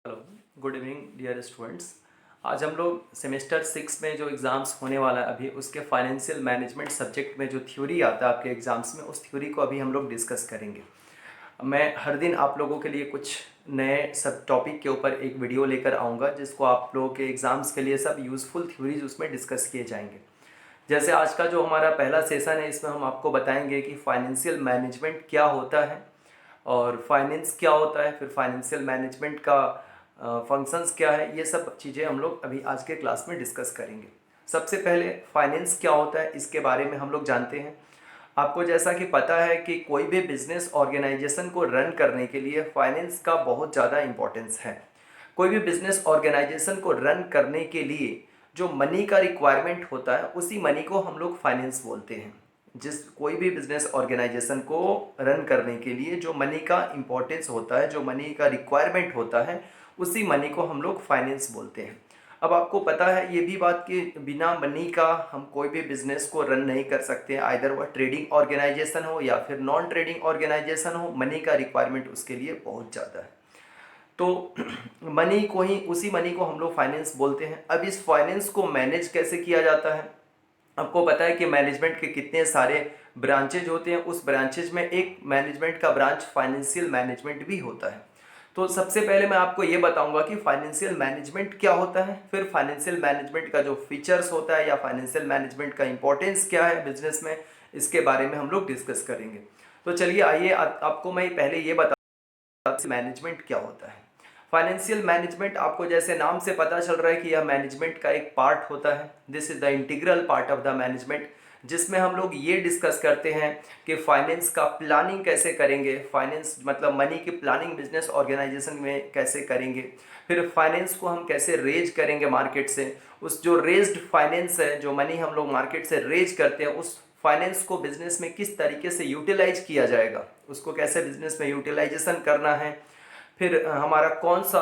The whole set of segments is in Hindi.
Hello, good evening dear students. आज हम लोग सेमेस्टर 6 में जो एग्ज़ाम्स होने वाला है अभी उसके फाइनेंशियल मैनेजमेंट सब्जेक्ट में जो थ्योरी आता है आपके एग्ज़ाम्स में, उस थ्योरी को अभी हम लोग डिस्कस करेंगे। मैं हर दिन आप लोगों के लिए कुछ नए सब टॉपिक के ऊपर एक वीडियो लेकर आऊँगा जिसको आप लोगों के एग्ज़ाम्स के लिए सब यूज़फुल थ्योरीज उसमें डिस्कस किए जाएंगे। जैसे आज का जो हमारा पहला सेशन है इसमें हम आपको बताएंगे कि फाइनेंशियल मैनेजमेंट क्या होता है और फाइनेंस क्या होता है, फिर फाइनेंशियल मैनेजमेंट का फंक्शंस क्या है, ये सब चीज़ें हम लोग अभी आज के क्लास में डिस्कस करेंगे। सबसे पहले फाइनेंस क्या होता है इसके बारे में हम लोग जानते हैं। आपको जैसा कि पता है कि कोई भी बिजनेस ऑर्गेनाइजेशन को रन करने के लिए फाइनेंस का बहुत ज़्यादा इम्पोर्टेंस है। कोई भी बिजनेस ऑर्गेनाइजेशन को रन करने के लिए जो मनी का रिक्वायरमेंट होता है उसी मनी को हम लोग फाइनेंस बोलते हैं। जिस कोई भी बिजनेस ऑर्गेनाइजेशन को रन करने के लिए जो मनी का इम्पोर्टेंस होता है, जो मनी का रिक्वायरमेंट होता है, उसी मनी को हम लोग फाइनेंस बोलते हैं। अब आपको पता है ये भी बात कि बिना मनी का हम कोई भी बिजनेस को रन नहीं कर सकते, आइदर वह ट्रेडिंग ऑर्गेनाइजेशन हो या फिर नॉन ट्रेडिंग ऑर्गेनाइजेशन हो, मनी का रिक्वायरमेंट उसके लिए बहुत ज़्यादा है। तो मनी को ही, उसी मनी को हम लोग फाइनेंस बोलते हैं। अब इस फाइनेंस को मैनेज कैसे किया जाता है? आपको पता है कि मैनेजमेंट के कितने सारे ब्रांचेज होते हैं, उस ब्रांचेज में एक मैनेजमेंट का ब्रांच फाइनेंशियल मैनेजमेंट भी होता है। तो सबसे पहले मैं आपको ये बताऊंगा कि फाइनेंशियल मैनेजमेंट क्या होता है, फिर फाइनेंशियल मैनेजमेंट का जो फीचर्स होता है या फाइनेंशियल मैनेजमेंट का इंपॉर्टेंस क्या है बिजनेस में, इसके बारे में हम लोग डिस्कस करेंगे। तो चलिए आइए आपको मैं पहले ये बता मैनेजमेंट क्या होता है। फाइनेंशियल मैनेजमेंट आपको जैसे नाम से पता चल रहा है कि यह मैनेजमेंट का एक पार्ट होता है। This is the integral part of the management, जिसमें हम लोग ये डिस्कस करते हैं कि फाइनेंस का प्लानिंग कैसे करेंगे, फाइनेंस मतलब मनी की प्लानिंग बिजनेस ऑर्गेनाइजेशन में कैसे करेंगे, फिर फाइनेंस को हम कैसे रेज करेंगे मार्केट से, उस जो रेज्ड फाइनेंस है, जो मनी हम लोग मार्केट से रेज करते हैं, उस फाइनेंस को बिजनेस में किस तरीके से यूटिलाइज किया जाएगा, उसको कैसे बिजनेस में यूटिलाइजेशन करना है। फिर हमारा कौन सा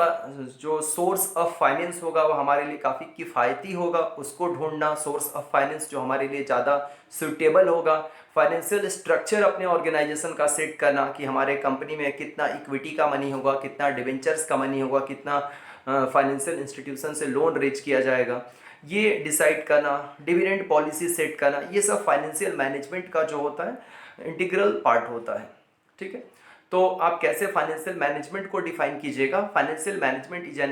जो सोर्स ऑफ फाइनेंस होगा वो हमारे लिए काफ़ी किफ़ायती होगा, उसको ढूंढना, सोर्स ऑफ फाइनेंस जो हमारे लिए ज़्यादा सुटेबल होगा। फाइनेंशियल स्ट्रक्चर अपने ऑर्गेनाइजेशन का सेट करना कि हमारे कंपनी में कितना इक्विटी का मनी होगा, कितना डिवेंचर्स का मनी होगा, कितना फाइनेंशियल इंस्टीट्यूशन से लोन रेज किया जाएगा, ये डिसाइड करना, डिविडेंड पॉलिसी सेट करना, ये सब फाइनेंशियल मैनेजमेंट का जो होता है इंटीग्रल पार्ट होता है। ठीक है, तो आप कैसे फाइनेंशियल मैनेजमेंट को डिफाइन कीजिएगा? Financial management is an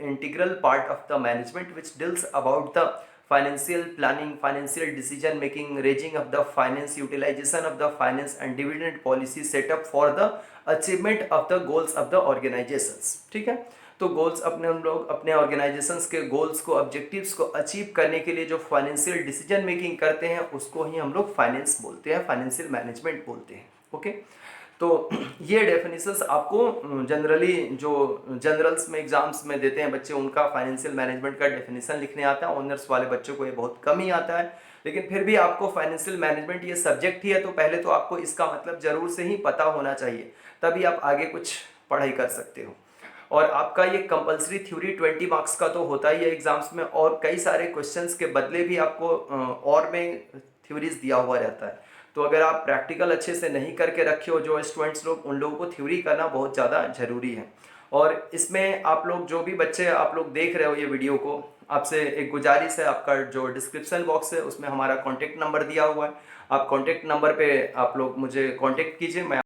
integral part of the management which deals about the financial planning, financial decision making, raising of the finance, utilisation of the finance and dividend policy setup for the achievement of the goals of the organisations. ठीक है, तो गोल्स अपने हम लोग अपने ऑर्गेनाइजेशंस के गोल्स को, ऑब्जेक्टिव्स को अचीव करने के लिए जो फाइनेंशियल डिसीजन मेकिंग करते हैं उसको ही हम लोग फाइनेंस बोलते हैं, फाइनेंशियल मैनेजमेंट बोलते हैं। ओके, तो ये डेफिनेशंस आपको जनरली जो जनरल्स में एग्जाम्स में देते हैं बच्चे, उनका फाइनेंशियल मैनेजमेंट का डेफिनेशन लिखने आता है। ऑनर्स वाले बच्चों को ये बहुत कम ही आता है, लेकिन फिर भी आपको फाइनेंशियल मैनेजमेंट ये सब्जेक्ट ही है तो पहले तो आपको इसका मतलब जरूर से ही पता होना चाहिए, तभी आप आगे कुछ पढ़ाई कर सकते हो। और आपका ये कंपलसरी थ्योरी 20 मार्क्स का तो होता ही है एग्जाम्स में, और कई सारे क्वेश्चंस के बदले भी आपको और में थ्योरीज दिया हुआ रहता है। तो अगर आप प्रैक्टिकल अच्छे से नहीं करके रखे हो जो स्टूडेंट्स लोग, उन लोगों को थ्योरी करना बहुत ज़्यादा जरूरी है। और इसमें आप लोग जो भी बच्चे आप लोग देख रहे हो ये वीडियो को, आपसे एक गुजारिश है, आपका जो डिस्क्रिप्शन बॉक्स है उसमें हमारा कॉन्टेक्ट नंबर दिया हुआ है। आप कॉन्टेक्ट नंबर पे आप लोग मुझे कॉन्टेक्ट कीजिए। मैं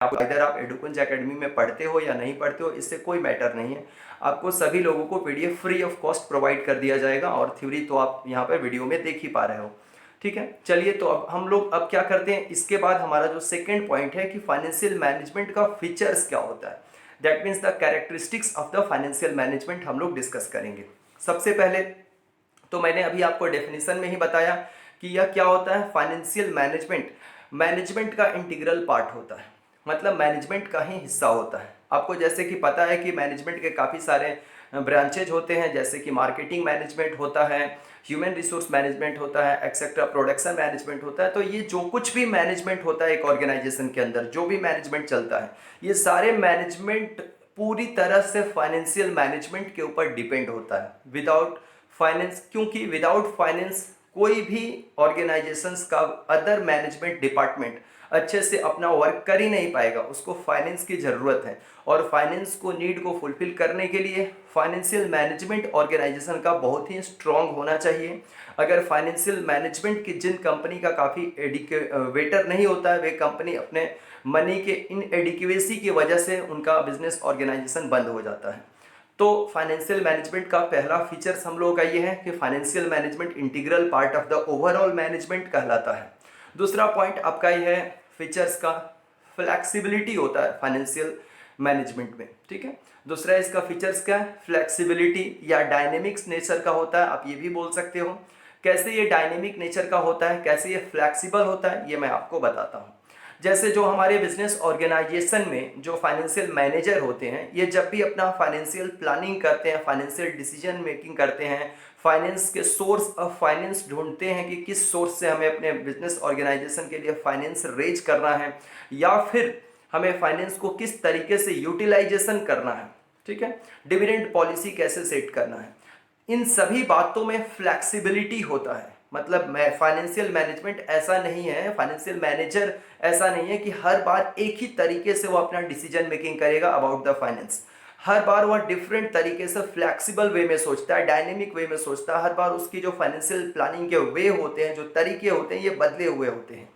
आपको, अगर आप एडुकुंज एकेडमी में पढ़ते हो या नहीं पढ़ते हो, इससे कोई मैटर नहीं है। आपको सभी लोगों को PDF free of cost provide कर दिया जाएगा, और थ्योरी तो आप यहाँ पर वीडियो में देख ही पा रहे हो। ठीक है, चलिए तो अब हम लोग अब क्या करते हैं, इसके बाद हमारा जो सेकेंड पॉइंट है कि फाइनेंशियल मैनेजमेंट का फीचर्स क्या होता है, that means the characteristics of the financial management हम लोग डिस्कस करेंगे। सबसे पहले तो मैंने अभी आपको डेफिनेशन में ही बताया कि यह क्या होता है। फाइनेंशियल मैनेजमेंट मैनेजमेंट का इंटीग्रल पार्ट होता है, मतलब मैनेजमेंट का ही हिस्सा होता है। आपको जैसे कि पता है कि मैनेजमेंट के काफ़ी सारे ब्रांचेज होते हैं, जैसे कि मार्केटिंग मैनेजमेंट होता है, ह्यूमन रिसोर्स मैनेजमेंट होता है, एक्सेट्रा, प्रोडक्शन मैनेजमेंट होता है। तो ये जो कुछ भी मैनेजमेंट होता है एक ऑर्गेनाइजेशन के अंदर, जो भी मैनेजमेंट चलता है, ये सारे मैनेजमेंट पूरी तरह से फाइनेंशियल मैनेजमेंट के ऊपर डिपेंड होता है। विदाउट फाइनेंस, क्योंकि विदाउट फाइनेंस कोई भी ऑर्गेनाइजेशंस का अदर मैनेजमेंट डिपार्टमेंट अच्छे से अपना वर्क कर ही नहीं पाएगा, उसको फाइनेंस की ज़रूरत है। और फाइनेंस को नीड को फुलफिल करने के लिए फाइनेंशियल मैनेजमेंट ऑर्गेनाइजेशन का बहुत ही स्ट्रांग होना चाहिए। अगर फाइनेंशियल मैनेजमेंट की जिन कंपनी का काफ़ी वेटर नहीं होता है, वे कंपनी अपने मनी के इनएडिक्वेसी की वजह से उनका बिजनेस ऑर्गेनाइजेशन बंद हो जाता है। तो फाइनेंशियल मैनेजमेंट का पहला फीचर्स हम लोगों का ये है कि financial management integral part of the overall management कहलाता है। दूसरा पॉइंट आपका ये है फीचर्स का, फ्लेक्सिबिलिटी होता है फाइनेंशियल मैनेजमेंट में, ठीक है। दूसरा इसका फीचर्स क्या है, फ्लेक्सिबिलिटी या डायनेमिक्स नेचर का होता है, आप ये भी बोल सकते हो। कैसे ये डायनेमिक नेचर का होता है, कैसे ये फ्लेक्सिबल होता है, ये मैं आपको बताता हूँ। जैसे जो हमारे बिजनेस ऑर्गेनाइजेशन में जो फाइनेंशियल मैनेजर होते हैं, ये जब भी अपना फाइनेंशियल प्लानिंग करते हैं, फाइनेंशियल डिसीजन मेकिंग करते हैं, फाइनेंस के सोर्स ऑफ फाइनेंस ढूंढते हैं कि किस सोर्स से हमें अपने बिजनेस ऑर्गेनाइजेशन के लिए फाइनेंस रेज करना है, या फिर हमें फाइनेंस को किस तरीके से यूटिलाइजेशन करना है, ठीक है, डिविडेंड पॉलिसी कैसे सेट करना है, इन सभी बातों में फ्लेक्सिबिलिटी होता है। मतलब मैं फाइनेंशियल मैनेजमेंट ऐसा नहीं है, फाइनेंशियल मैनेजर ऐसा नहीं है कि हर बार एक ही तरीके से वो अपना डिसीजन मेकिंग करेगा अबाउट द फाइनेंस। हर बार वह डिफरेंट तरीके से फ्लेक्सिबल वे में सोचता है, डायनेमिक वे में सोचता है। हर बार उसकी जो फाइनेंशियल प्लानिंग के वे होते हैं, जो तरीके होते हैं, ये बदले हुए होते हैं।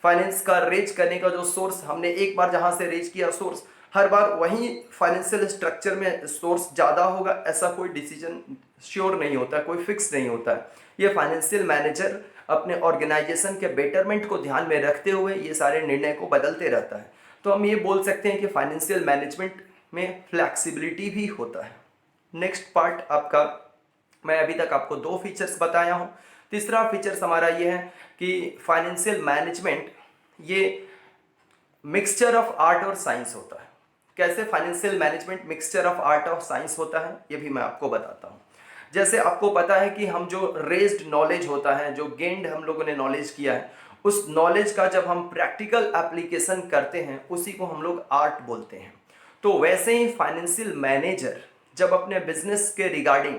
फाइनेंस का रेज करने का जो सोर्स हमने एक बार जहाँ से रेज किया सोर्स, हर बार वहीं फाइनेंशियल स्ट्रक्चर में सोर्स ज़्यादा होगा, ऐसा कोई डिसीजन श्योर नहीं होता, कोई फिक्स नहीं होता है। ये फाइनेंशियल मैनेजर अपने ऑर्गेनाइजेशन के बेटरमेंट को ध्यान में रखते हुए ये सारे निर्णय को बदलते रहता है। तो हम ये बोल सकते हैं कि फाइनेंशियल मैनेजमेंट में फ्लैक्सिबिलिटी भी होता है। नेक्स्ट पार्ट आपका, मैं अभी तक आपको 2 फीचर्स बताया हूँ। तीसरा फीचर्स हमारा ये है कि फाइनेंशियल मैनेजमेंट ये मिक्सचर ऑफ आर्ट और साइंस होता है। कैसे financial management mixture of art और साइंस होता है, ये भी मैं आपको बताता हूँ। जैसे आपको पता है कि हम जो रेज्ड नॉलेज होता है, जो गेन्ड हम लोगों ने नॉलेज किया है, उस नॉलेज का जब हम प्रैक्टिकल एप्लीकेशन करते हैं, उसी को हम लोग आर्ट बोलते हैं। तो वैसे ही फाइनेंशियल मैनेजर जब अपने बिजनेस के रिगार्डिंग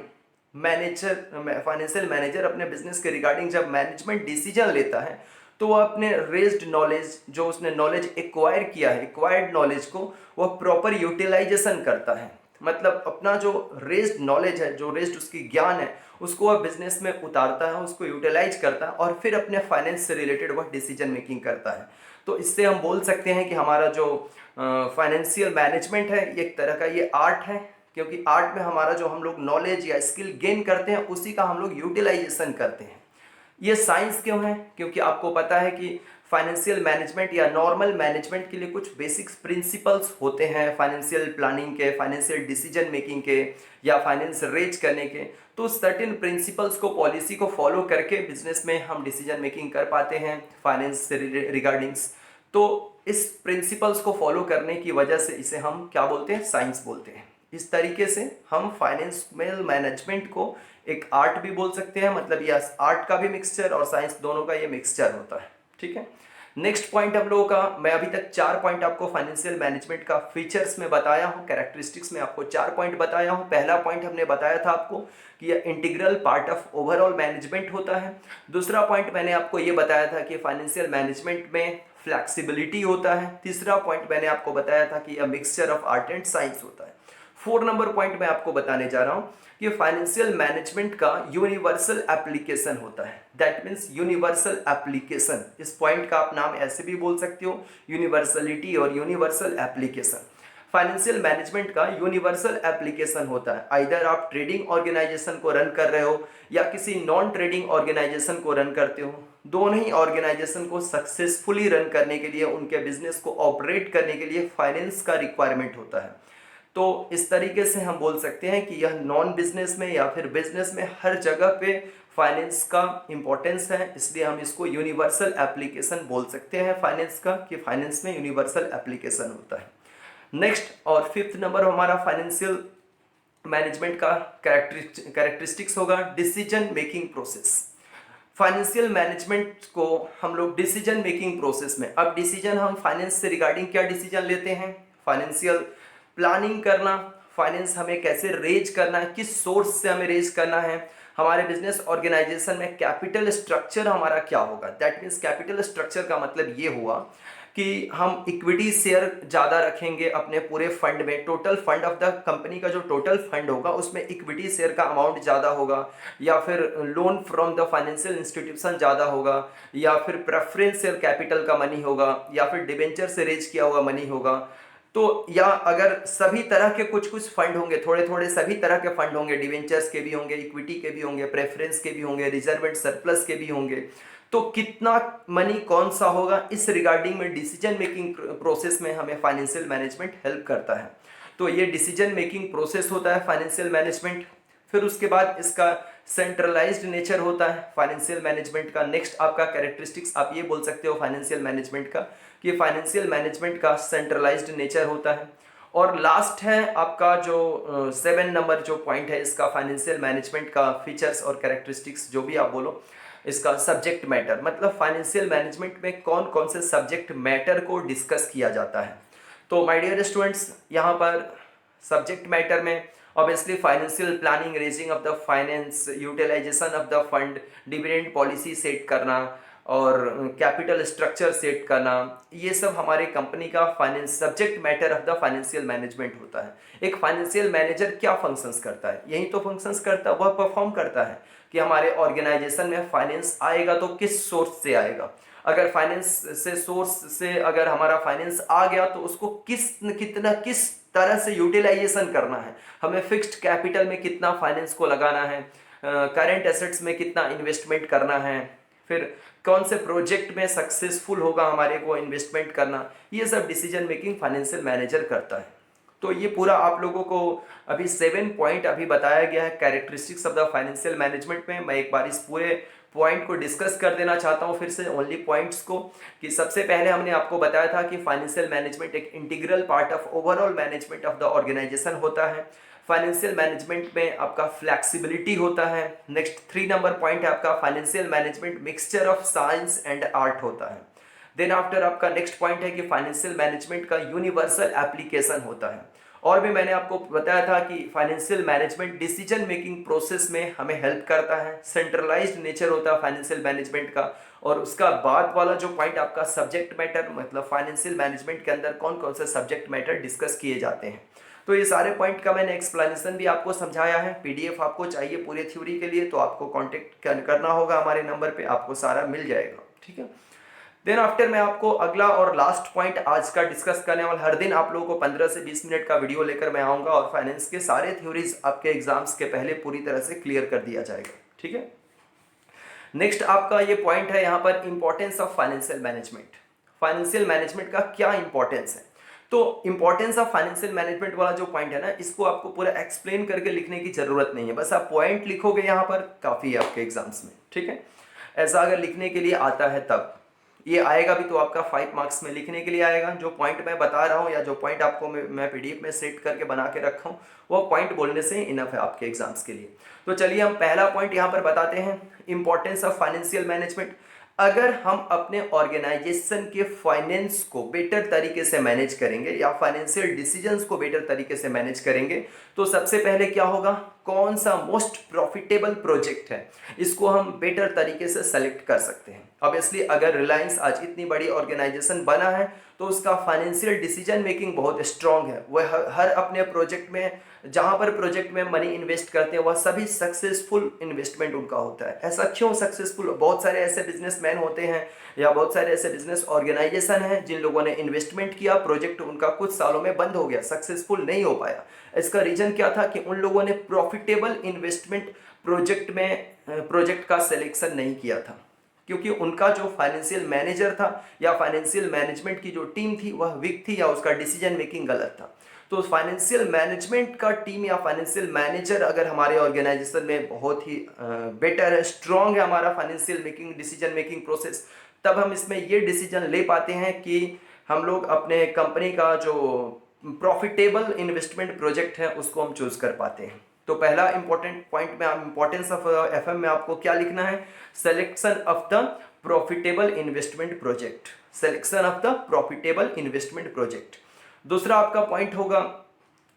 फाइनेंशियल मैनेजर अपने बिजनेस के रिगार्डिंग जब मैनेजमेंट डिसीजन लेता है, तो वह अपने रेज्ड नॉलेज, जो उसने नॉलेज एक्वायर किया है, एक्वायर्ड नॉलेज को वह प्रॉपर यूटिलाइजेशन करता है। मतलब अपना जो रेज्ड नॉलेज है, जो रेज्ड उसकी ज्ञान है, उसको वह बिजनेस में उतारता है, उसको यूटिलाइज करता है और फिर अपने फाइनेंस से रिलेटेड वह डिसीजन मेकिंग करता है। तो इससे हम बोल सकते हैं कि हमारा जो फाइनेंशियल मैनेजमेंट है, ये एक तरह का ये आर्ट है, क्योंकि आर्ट में हमारा जो हम लोग नॉलेज या स्किल गेन करते हैं, उसी का हम लोग यूटिलाइजेशन करते हैं। ये साइंस क्यों है, क्योंकि आपको पता है कि फाइनेंशियल मैनेजमेंट या नॉर्मल मैनेजमेंट के लिए कुछ बेसिक्स प्रिंसिपल्स होते हैं, फाइनेंशियल प्लानिंग के, फाइनेंशियल डिसीजन मेकिंग के, या फाइनेंस रेज करने के। तो सर्टेन प्रिंसिपल्स को, पॉलिसी को फॉलो करके बिजनेस में हम डिसीजन मेकिंग कर पाते हैं फाइनेंस से रिगार्डिंग्स। तो इस प्रिंसिपल्स को फॉलो करने की वजह से इसे हम क्या बोलते हैं, साइंस बोलते हैं। इस तरीके से हम फाइनेंशियल मैनेजमेंट को एक आर्ट भी बोल सकते हैं, मतलब ये आर्ट का भी मिक्सचर और साइंस दोनों का ये मिक्सचर होता है, ठीक है। नेक्स्ट पॉइंट हम लोगों का, मैं अभी तक 4 पॉइंट आपको फाइनेंशियल मैनेजमेंट का फीचर्स में बताया हूँ, कैरेक्टरिस्टिक्स में आपको 4 पॉइंट बताया हूँ। पहला पॉइंट हमने बताया था आपको कि यह integral part of overall management होता है। दूसरा पॉइंट मैंने आपको ये बताया था कि फाइनेंशियल मैनेजमेंट में फ्लैक्सिबिलिटी होता है। तीसरा पॉइंट मैंने आपको बताया था कि यह mixture of art and science होता है। 4 नंबर पॉइंट मैं आपको बताने जा रहा हूँ कि फाइनेंशियल मैनेजमेंट का यूनिवर्सल एप्लीकेशन होता है। दैट मीन्स यूनिवर्सल एप्लीकेशन, इस पॉइंट का आप नाम ऐसे भी बोल सकते हो, यूनिवर्सलिटी और यूनिवर्सल एप्लीकेशन। फाइनेंशियल मैनेजमेंट का यूनिवर्सल एप्लीकेशन होता है। आइदर आप ट्रेडिंग ऑर्गेनाइजेशन को रन कर रहे हो या किसी नॉन ट्रेडिंग ऑर्गेनाइजेशन को रन करते हो, दोनों ही ऑर्गेनाइजेशन को सक्सेसफुली रन करने के लिए, उनके बिजनेस को ऑपरेट करने के लिए फाइनेंस का रिक्वायरमेंट होता है। तो इस तरीके से हम बोल सकते हैं कि यह नॉन बिजनेस में या फिर बिजनेस में हर जगह पे फाइनेंस का इंपॉर्टेंस है, इसलिए हम इसको यूनिवर्सल एप्लीकेशन बोल सकते हैं फाइनेंस का, कि फाइनेंस में यूनिवर्सल एप्लीकेशन होता है। नेक्स्ट और 5th नंबर हमारा फाइनेंशियल मैनेजमेंट का कैरेक्टरिस्टिक्स होगा decision making process. Financial management को हम लोग डिसीजन मेकिंग प्रोसेस में, अब डिसीजन हम फाइनेंस से रिगार्डिंग क्या डिसीजन लेते हैं, फाइनेंशियल प्लानिंग करना, फाइनेंस हमें कैसे रेज करना है, किस सोर्स से हमें रेज करना है, हमारे बिजनेस ऑर्गेनाइजेशन में कैपिटल स्ट्रक्चर हमारा क्या होगा। दैट मीन्स कैपिटल स्ट्रक्चर का मतलब ये हुआ कि हम इक्विटी शेयर ज़्यादा रखेंगे अपने पूरे फंड में, total fund of the company का जो टोटल फंड होगा उसमें इक्विटी शेयर का अमाउंट ज़्यादा होगा, या फिर loan from the financial institution ज़्यादा होगा, या फिर प्रेफरेंस शेयर कैपिटल का मनी होगा, या फिर डिबेंचर से रेज किया हुआ मनी होगा। तो या अगर सभी तरह के कुछ कुछ फंड होंगे, थोड़े थोड़े सभी तरह के फंड होंगे, डिवेंचर्स के भी होंगे, इक्विटी के भी होंगे, प्रेफरेंस के भी होंगे, रिजर्व एंड सरप्लस के भी होंगे, तो कितना मनी कौन सा होगा, इस रिगार्डिंग में डिसीजन मेकिंग प्रोसेस में हमें फाइनेंशियल मैनेजमेंट हेल्प करता है। तो ये डिसीजन मेकिंग प्रोसेस होता है फाइनेंशियल मैनेजमेंट। फिर उसके बाद इसका सेंट्रलाइज्ड नेचर होता है फाइनेंशियल मैनेजमेंट का। नेक्स्ट आपका कैरेक्टरिस्टिक्स आप ये बोल सकते हो फाइनेंशियल मैनेजमेंट का कि फाइनेंशियल मैनेजमेंट का सेंट्रलाइज्ड नेचर होता है। और लास्ट है आपका जो 7 नंबर जो पॉइंट है इसका फाइनेंशियल मैनेजमेंट का फीचर्स और कैरेक्टरिस्टिक्स जो भी आप बोलो, इसका सब्जेक्ट मैटर, मतलब फाइनेंशियल मैनेजमेंट में कौन कौन से सब्जेक्ट मैटर को डिस्कस किया जाता है। तो माय डियर स्टूडेंट्स, यहाँ पर सब्जेक्ट मैटर में obviously financial planning, raising of the finance, utilisation of the fund, dividend policy set करना और कैपिटल स्ट्रक्चर सेट करना, ये सब हमारे कंपनी का finance subject matter of the financial management होता है। एक फाइनेंशियल मैनेजर क्या फंक्शंस करता है, यही तो फंक्शंस करता है, वह परफॉर्म करता है कि हमारे ऑर्गेनाइजेशन में फाइनेंस आएगा तो किस सोर्स से आएगा। अगर फाइनेंस से सोर्स से अगर हमारा फाइनेंस आ गया तो उसको किस तरह से यूटिलाइजेशन करना है, हमें फिक्स्ड कैपिटल में कितना फाइनेंस को लगाना है, करेंट एसेट्स में कितना इन्वेस्टमेंट करना है, फिर कौन से प्रोजेक्ट में सक्सेसफुल होगा हमारे को इन्वेस्टमेंट करना, ये सब डिसीजन मेकिंग फाइनेंशियल मैनेजर करता है। तो ये पूरा आप लोगों को अभी 7 पॉइंट अभी बताया गया है characteristics of the financial management में। मैं एक बार इस पूरे पॉइंट को डिस्कस कर देना चाहता हूँ फिर से ओनली पॉइंट्स को, कि सबसे पहले हमने आपको बताया था कि फाइनेंशियल मैनेजमेंट एक integral part of overall management of the organisation होता है। फाइनेंशियल मैनेजमेंट में आपका फ्लेक्सिबिलिटी होता है। नेक्स्ट 3 नंबर पॉइंट है आपका financial management mixture of science and art होता है। देन आफ्टर आपका नेक्स्ट पॉइंट है कि फाइनेंशियल मैनेजमेंट का यूनिवर्सल एप्लीकेशन होता है। और भी मैंने आपको बताया था कि financial management decision making process में हमें हेल्प करता है, सेंट्रलाइज्ड नेचर होता है फाइनेंशियल मैनेजमेंट का। और उसका बाद वाला जो पॉइंट आपका सब्जेक्ट मैटर, मतलब फाइनेंशियल मैनेजमेंट के अंदर कौन कौन से सब्जेक्ट मैटर डिस्कस किए जाते हैं। तो ये सारे पॉइंट का मैंने एक्सप्लेनेशन भी आपको समझाया है। पीडीएफ आपको चाहिए पूरे थ्योरी के लिए तो आपको कांटेक्ट करना होगा हमारे नंबर पे, आपको सारा मिल जाएगा, ठीक है। देन आफ्टर मैं आपको अगला और लास्ट पॉइंट आज का डिस्कस करने वाला। हर दिन आप लोगों को 15 से 20 मिनट का वीडियो लेकर मैं आऊँगा और फाइनेंस के सारे थ्योरीज आपके एग्जाम्स के पहले पूरी तरह से क्लियर कर दिया जाएगा, ठीक है। नेक्स्ट आपका ये पॉइंट है यहाँ पर importance of financial management. Financial management का क्या इंपॉर्टेंस है। तो इंपॉर्टेंस ऑफ फाइनेंशियल मैनेजमेंट वाला जो पॉइंट है ना, इसको आपको पूरा एक्सप्लेन करके लिखने की जरूरत नहीं है, बस आप पॉइंट लिखोगे यहाँ पर काफ़ी है आपके एग्जाम्स में, ठीक है। ऐसा अगर लिखने के लिए आता है तब ये आएगा भी तो आपका 5 मार्क्स में लिखने के लिए आएगा। जो पॉइंट मैं बता रहा हूँ या जो पॉइंट आपको मैं पीडीएफ में सेट करके बना के रखा हूँ वो पॉइंट बोलने से इनफ है आपके एग्जाम्स के लिए। तो चलिए हम पहला पॉइंट यहाँ पर बताते हैं, इंपॉर्टेंस ऑफ फाइनेंशियल मैनेजमेंट। अगर हम अपने ऑर्गेनाइजेशन के फाइनेंस को बेटर तरीके से मैनेज करेंगे या फाइनेंशियल डिसीजंस को बेटर तरीके से मैनेज करेंगे तो सबसे पहले क्या होगा, कौन सा मोस्ट प्रॉफिटेबल प्रोजेक्ट है इसको हम बेटर तरीके से सेलेक्ट कर सकते हैं। ऑब्वियसली अगर रिलायंस आज इतनी बड़ी ऑर्गेनाइजेशन बना है तो उसका फाइनेंशियल डिसीजन मेकिंग बहुत स्ट्रांग है। वह हर अपने प्रोजेक्ट में जहाँ पर प्रोजेक्ट में मनी इन्वेस्ट करते हैं वह सभी सक्सेसफुल इन्वेस्टमेंट उनका होता है। ऐसा क्यों सक्सेसफुल, बहुत सारे ऐसे बिजनेसमैन होते हैं या बहुत सारे ऐसे बिजनेस ऑर्गेनाइजेशन हैं जिन लोगों ने इन्वेस्टमेंट किया, प्रोजेक्ट उनका कुछ सालों में बंद हो गया, सक्सेसफुल नहीं हो पाया। इसका रीजन क्या था कि उन लोगों ने प्रॉफिटेबल इन्वेस्टमेंट प्रोजेक्ट का सिलेक्शन नहीं किया था, क्योंकि उनका जो फाइनेंशियल मैनेजर था या फाइनेंशियल मैनेजमेंट की जो टीम थी वह वीक थी या उसका डिसीजन मेकिंग गलत था। तो फाइनेंशियल मैनेजमेंट का टीम या फाइनेंशियल मैनेजर अगर हमारे ऑर्गेनाइजेशन में बहुत ही बेटर है, स्ट्रांग है हमारा financial making decision making process, तब हम इसमें ये डिसीजन ले पाते हैं कि हम लोग अपने कंपनी का जो प्रॉफिटेबल इन्वेस्टमेंट प्रोजेक्ट है उसको हम चूज कर पाते हैं। तो पहला इंपॉर्टेंट पॉइंट में इंपॉर्टेंस ऑफ एफएम में आपको क्या लिखना है, selection of the profitable investment project, selection of the profitable investment project. दूसरा आपका पॉइंट होगा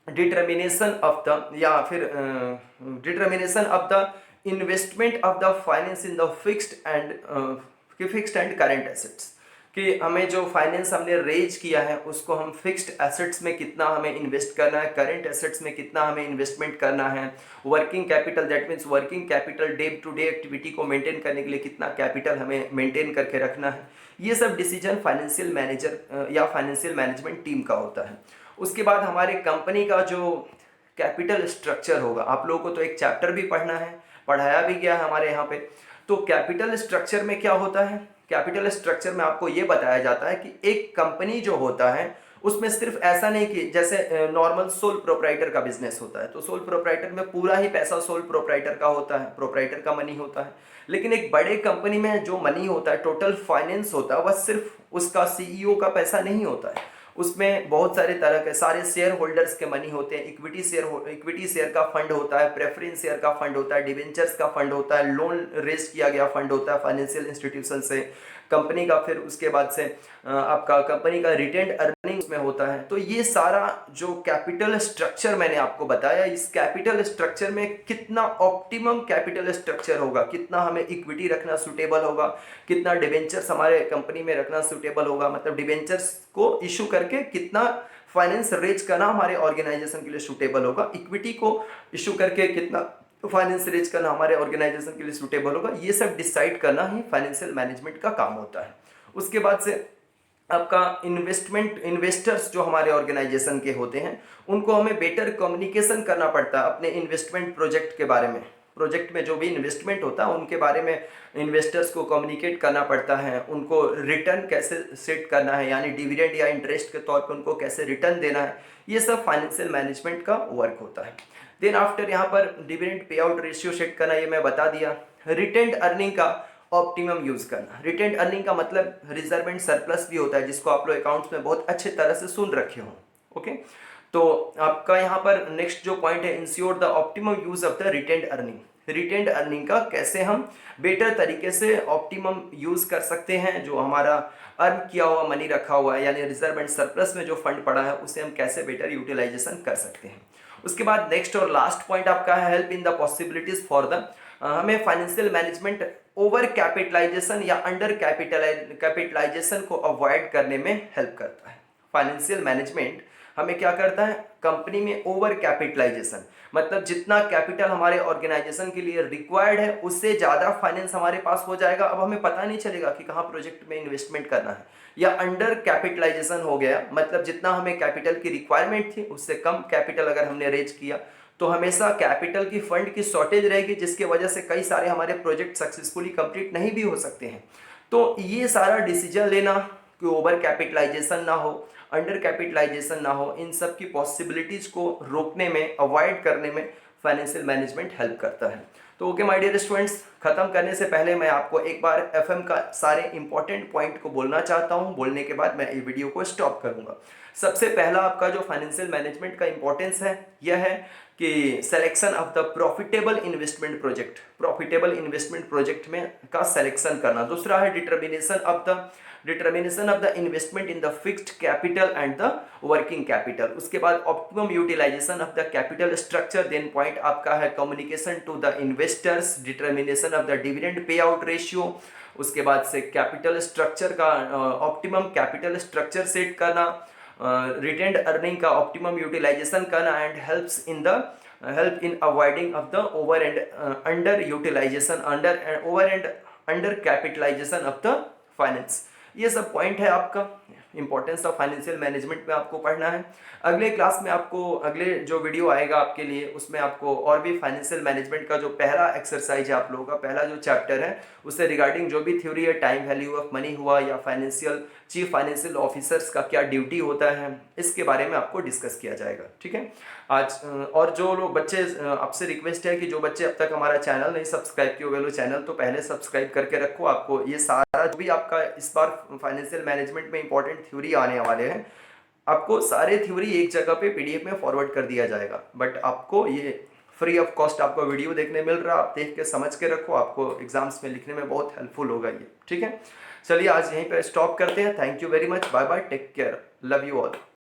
डिटर्मिनेशन ऑफ द या फिर determination of the investment of the finance in the fixed and current assets, कि हमें जो फाइनेंस हमने रेज किया है उसको हम फिक्स्ड एसेट्स में कितना हमें इन्वेस्ट करना है, करंट एसेट्स में कितना हमें इन्वेस्टमेंट करना है, working capital that means working capital day to day activity को मेंटेन करने के लिए कितना कैपिटल हमें मेंटेन करके रखना है, ये सब डिसीजन फाइनेंशियल मैनेजर या फाइनेंशियल मैनेजमेंट टीम का होता है। उसके बाद हमारे कंपनी का जो कैपिटल स्ट्रक्चर होगा, आप लोगों को तो एक चैप्टर भी पढ़ना है, पढ़ाया भी गया है हमारे यहाँ पे। तो कैपिटल स्ट्रक्चर में क्या होता है, कैपिटल स्ट्रक्चर में आपको ये बताया जाता है कि एक कंपनी जो होता है उसमें सिर्फ ऐसा नहीं कि जैसे नॉर्मल सोल प्रोप्राइटर का बिजनेस होता है, तो सोल प्रोप्राइटर में पूरा ही पैसा सोल प्रोप्राइटर का होता है, प्रोप्राइटर का मनी होता है। लेकिन एक बड़े कंपनी में जो मनी होता है, टोटल फाइनेंस होता है, वह सिर्फ उसका सीईओ का पैसा नहीं होता है, उसमें बहुत सारे तरह के सारे शेयर होल्डर्स के मनी होते हैं। इक्विटी शेयर का फंड होता है, प्रेफरेंस शेयर का फंड होता है, डिवेंचर्स का फंड होता है, लोन रेज किया गया फंड होता है फाइनेंशियल इंस्टीट्यूशन से कंपनी का, फिर उसके बाद से आपका कंपनी का रिटेन्ड अर्निंग्स में होता है। तो ये सारा जो कैपिटल स्ट्रक्चर मैंने आपको बताया, इस कैपिटल स्ट्रक्चर में कितना ऑप्टिमम कैपिटल स्ट्रक्चर होगा, कितना हमें इक्विटी रखना सुटेबल होगा, कितना डिवेंचर्स हमारे कंपनी में रखना सुटेबल होगा, मतलब डिवेंचर्स को इशू करके कितना फाइनेंस रेज करना हमारे ऑर्गेनाइजेशन के लिए सुटेबल होगा, इक्विटी को इशू करके कितना फाइनेंस रेज करना हमारे ऑर्गेनाइजेशन के लिए सुटेबल होगा, ये सब डिसाइड करना ही फाइनेंशियल मैनेजमेंट का काम होता है। उसके बाद से आपका इन्वेस्टर्स जो हमारे ऑर्गेनाइजेशन के होते हैं उनको हमें बेटर कम्युनिकेशन करना पड़ता है अपने इन्वेस्टमेंट प्रोजेक्ट के बारे में, प्रोजेक्ट में जो भी इन्वेस्टमेंट होता है उनके बारे में इन्वेस्टर्स को कम्युनिकेट करना पड़ता है, उनको रिटर्न कैसे सेट करना है, यानी डिविडेंड या इंटरेस्ट के तौर पर उनको कैसे रिटर्न देना है, ये सब फाइनेंशियल मैनेजमेंट का वर्क होता है। देन आफ्टर यहाँ पर dividend payout ratio set करना, ये मैं बता दिया। रिटेन्ड अर्निंग का ऑप्टिमम यूज करना, रिटेन्ड अर्निंग का मतलब रिजर्व एंड सरप्लस भी होता है, जिसको आप लोग अकाउंट्स में बहुत अच्छे तरह से सुन रखे हो। ओके, तो आपका यहाँ पर नेक्स्ट जो पॉइंट है, ensure the optimum use of the retained earning. Retained earning का कैसे हम बेटर तरीके से ऑप्टिमम यूज कर सकते हैं, जो हमारा अर्न किया हुआ मनी रखा हुआ है यानी रिजर्व एंड सरप्लस में जो फंड पड़ा है उसे हम कैसे बेटर यूटिलाइजेशन कर सकते हैं। उसके बाद नेक्स्ट और लास्ट पॉइंट आपका है help in the possibilities for the, हमें फाइनेंशियल मैनेजमेंट ओवर कैपिटलाइजेशन या अंडर कैपिटलाइजेशन को अवॉइड करने में हेल्प करता है। फाइनेंशियल मैनेजमेंट हमें क्या करता है, कंपनी में ओवर कैपिटलाइजेशन मतलब जितना कैपिटल हमारे ऑर्गेनाइजेशन के लिए रिक्वायर्ड है उससे ज़्यादा फाइनेंस हमारे पास हो जाएगा, अब हमें पता नहीं चलेगा कि कहाँ प्रोजेक्ट में इन्वेस्टमेंट करना है। या अंडर कैपिटलाइजेशन हो गया मतलब जितना हमें कैपिटल की रिक्वायरमेंट थी उससे कम कैपिटल अगर हमने रेज किया तो हमेशा कैपिटल की फंड की शॉर्टेज रहेगी, जिसकी वजह से कई सारे हमारे प्रोजेक्ट सक्सेसफुली कंप्लीट नहीं भी हो सकते हैं। तो ये सारा डिसीजन लेना कि ओवर कैपिटलाइजेशन ना हो, अंडर कैपिटलाइजेशन ना हो, इन सब की पॉसिबिलिटीज़ को रोकने में, अवॉइड करने में फाइनेंशियल मैनेजमेंट हेल्प करता है। तो ओके माय डियर स्टूडेंट्स, खत्म करने से पहले मैं आपको एक बार एफएम का सारे इंपॉर्टेंट पॉइंट को बोलना चाहता हूँ, बोलने के बाद मैं ये वीडियो को स्टॉप करूँगा। सबसे पहला आपका जो फाइनेंशियल मैनेजमेंट का इंपॉर्टेंस है यह है कि selection of the profitable investment project, profitable investment project में का सिलेक्शन करना। दूसरा है determination of the investment in the fixed capital and the working capital. उसके बाद optimum utilisation of the capital structure. Then point आपका है communication to the investors, determination of the dividend payout ratio. उसके बाद से कैपिटल स्ट्रक्चर का ऑप्टिमम कैपिटल स्ट्रक्चर सेट करना, रिटेन्ड अर्निंग का ऑप्टिमम यूटिलाइजेशन करना and help in avoiding of the over and under utilisation, under capitalisation of the finance. ये सब पॉइंट है आपका इंपॉर्टेंस ऑफ फाइनेंशियल मैनेजमेंट में आपको पढ़ना है। अगले क्लास में आपको, अगले जो वीडियो आएगा आपके लिए उसमें आपको और भी फाइनेंशियल मैनेजमेंट का जो पहला एक्सरसाइज है आप लोगों का, पहला जो चैप्टर है उससे रिगार्डिंग जो भी थ्योरी है, टाइम वैल्यू ऑफ मनी हुआ या चीफ फाइनेंशियल ऑफिसर्स का क्या ड्यूटी होता है, इसके बारे में आपको डिस्कस किया जाएगा। ठीक है आज, और जो लोग बच्चे, आपसे रिक्वेस्ट है कि जो बच्चे अब तक हमारा चैनल नहीं सब्सक्राइब किए हुए, चैनल तो पहले सब्सक्राइब करके रखो। आपको ये सारा जो भी आपका इस बार फाइनेंशियल मैनेजमेंट में इंपॉर्टेंट थ्योरी आने वाले हैं, आपको सारे थ्योरी एक जगह पे पीडीएफ में फॉरवर्ड कर दिया जाएगा। बट आपको ये फ्री ऑफ कॉस्ट आपको वीडियो देखने मिल रहा है, आप देख के समझ के रखो, आपको एग्जाम्स में लिखने में बहुत हेल्पफुल होगा ये। ठीक है, चलिए आज यहीं पे स्टॉप करते हैं। Thank you very much, bye bye, take care, love you all.